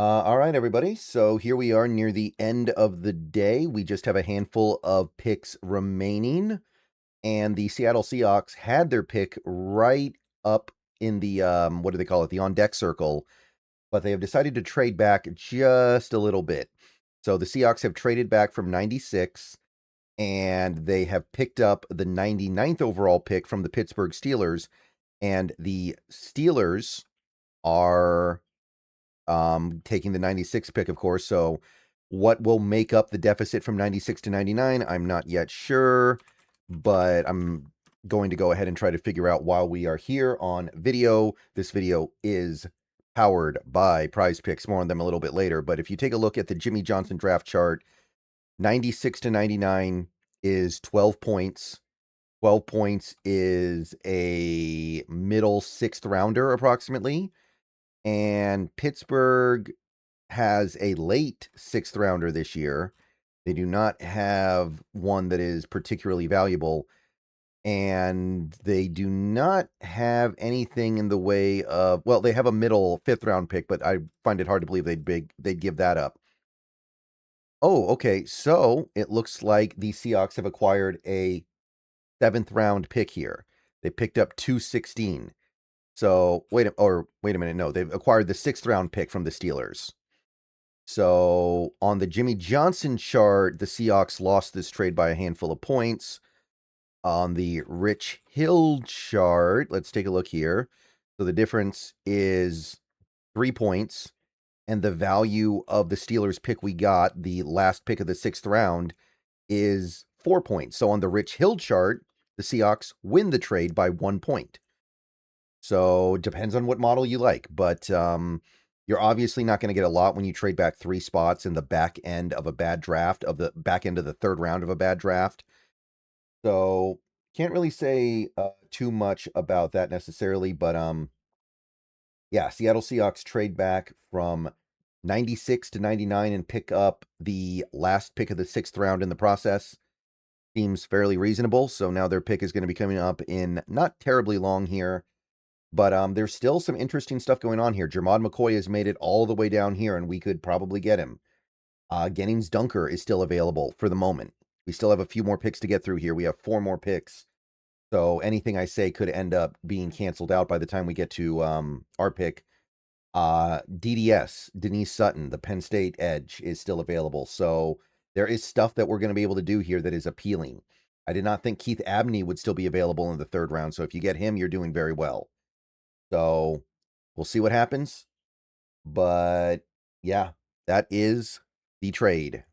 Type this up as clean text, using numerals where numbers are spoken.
All right, everybody. So here we are near the end of the day. We just have a handful of picks remaining, and the Seattle Seahawks had their pick right up in the what do they call it? The on deck circle, but they have decided to trade back just a little bit. So the Seahawks have traded back from 96, and they have picked up the 99th overall pick from the Pittsburgh Steelers, and the Steelers are taking the 96 pick, of course. So what will make up the deficit from 96 to 99? I'm not yet sure, but I'm going to go ahead and try to figure out while we are here on video. This video is powered by Prize Picks. More on them a little bit later. But if you take a look at the Jimmy Johnson draft chart, 96 to 99 is 12 points. 12 points is a middle sixth rounder approximately. And Pittsburgh has a late sixth rounder this year. They do not have one that is particularly valuable, and they do not have anything in the way of, well, they have a middle fifth round pick, but I find it hard to believe they'd give that up. Oh, okay. So it looks like the Seahawks have acquired a seventh round pick here. They picked up 216. So wait a minute. No, they've acquired the sixth round pick from the Steelers. So on the Jimmy Johnson chart, the Seahawks lost this trade by a handful of points. On the Rich Hill chart, let's take a look here. So the difference is 3 points, and the value of the Steelers pick we got, the last pick of the sixth round, is 4 points. So on the Rich Hill chart, the Seahawks win the trade by 1 point. So it depends on what model you like, but you're obviously not going to get a lot when you trade back 3 spots in the back end of a bad draft, of the back end of the third round of a bad draft. So can't really say too much about that necessarily, but yeah, Seattle Seahawks trade back from 96 to 99 and pick up the last pick of the sixth round in the process. Seems fairly reasonable. So now their pick is going to be coming up in not terribly long here. But there's still some interesting stuff going on here. Jermod McCoy has made it all the way down here, and we could probably get him. Gennings Dunker is still available for the moment. We still have a few more picks to get through here. We have 4 more picks. So anything I say could end up being canceled out by the time we get to our pick. DDS, Denise Sutton, the Penn State edge, is still available. So there is stuff that we're going to be able to do here that is appealing. I did not think Keith Abney would still be available in the third round. So if you get him, you're doing very well. So we'll see what happens. But yeah, that is the trade.